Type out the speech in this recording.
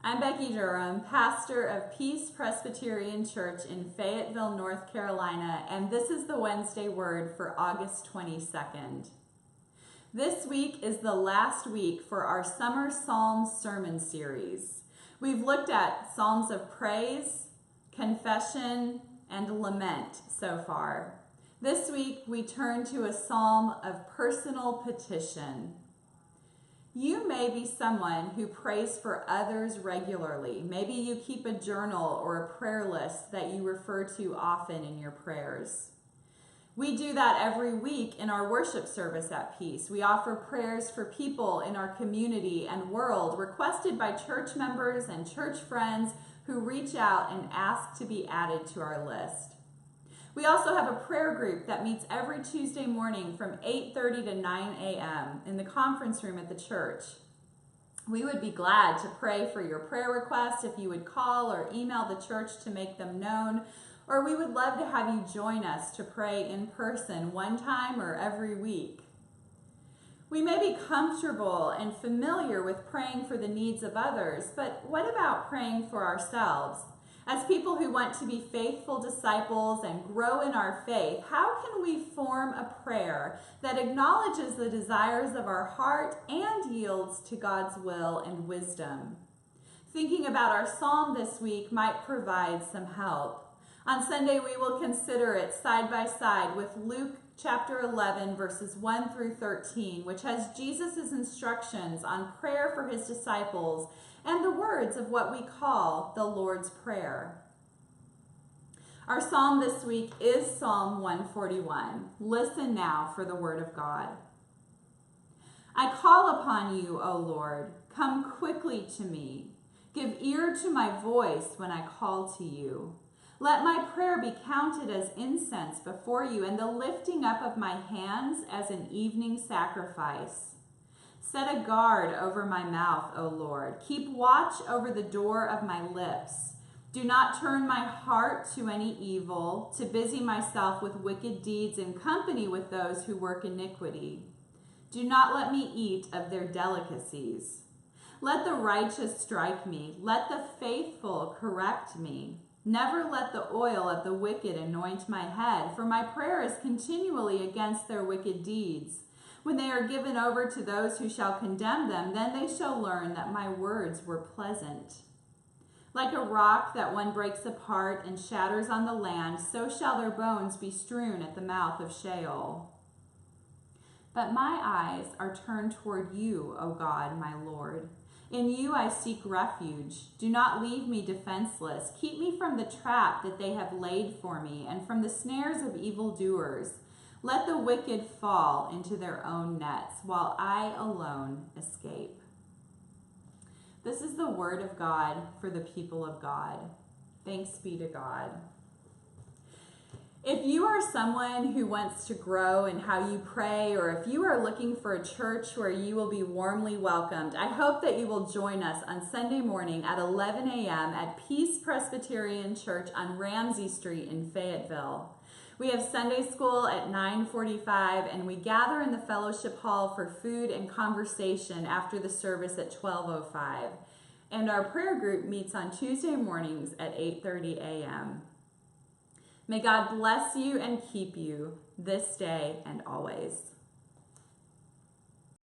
I'm Becky Durham, pastor of Peace Presbyterian Church in Fayetteville, North Carolina, and this is the Wednesday Word for August 22nd. This week is the last week for our Summer Psalms sermon series. We've looked at Psalms of praise, confession, and lament so far. This week we turn to a psalm of personal petition. You may be someone who prays for others regularly. Maybe you keep a journal or a prayer list that you refer to often in your prayers. We do that every week in our worship service at Peace. We offer prayers for people in our community and world requested by church members and church friends who reach out and ask to be added to our list. We also have a prayer group that meets every Tuesday morning from 8:30 to 9 a.m. in the conference room at the church. We would be glad to pray for your prayer requests if you would call or email the church to make them known, or we would love to have you join us to pray in person one time or every week. We may be comfortable and familiar with praying for the needs of others, but what about praying for ourselves? As people who want to be faithful disciples and grow in our faith, how can we form a prayer that acknowledges the desires of our heart and yields to God's will and wisdom? Thinking about our psalm this week might provide some help. On Sunday, we will consider it side by side with Luke chapter 11, verses 1 through 13, which has Jesus' instructions on prayer for his disciples and the words of what we call the Lord's Prayer. Our psalm this week is Psalm 141. Listen now for the word of God. I call upon you, O Lord. Come quickly to me. Give ear to my voice when I call to you. Let my prayer be counted as incense before you, and the lifting up of my hands as an evening sacrifice. Set a guard over my mouth, O Lord. Keep watch over the door of my lips. Do not turn my heart to any evil, to busy myself with wicked deeds in company with those who work iniquity. Do not let me eat of their delicacies. Let the righteous strike me. Let the faithful correct me. Never let the oil of the wicked anoint my head, for my prayer is continually against their wicked deeds. When they are given over to those who shall condemn them, then they shall learn that my words were pleasant. Like a rock that one breaks apart and shatters on the land, so shall their bones be strewn at the mouth of Sheol. But my eyes are turned toward you, O God, my Lord. In you I seek refuge. Do not leave me defenseless. Keep me from the trap that they have laid for me, and from the snares of evildoers. Let the wicked fall into their own nets, while I alone escape. This is the word of God for the people of God. Thanks be to God. If you are someone who wants to grow in how you pray, or if you are looking for a church where you will be warmly welcomed, I hope that you will join us on Sunday morning at 11 a.m. at Peace Presbyterian Church on Ramsey Street in Fayetteville. We have Sunday school at 9:45, and we gather in the fellowship hall for food and conversation after the service at 12:05. And our prayer group meets on Tuesday mornings at 8:30 a.m. May God bless you and keep you this day and always.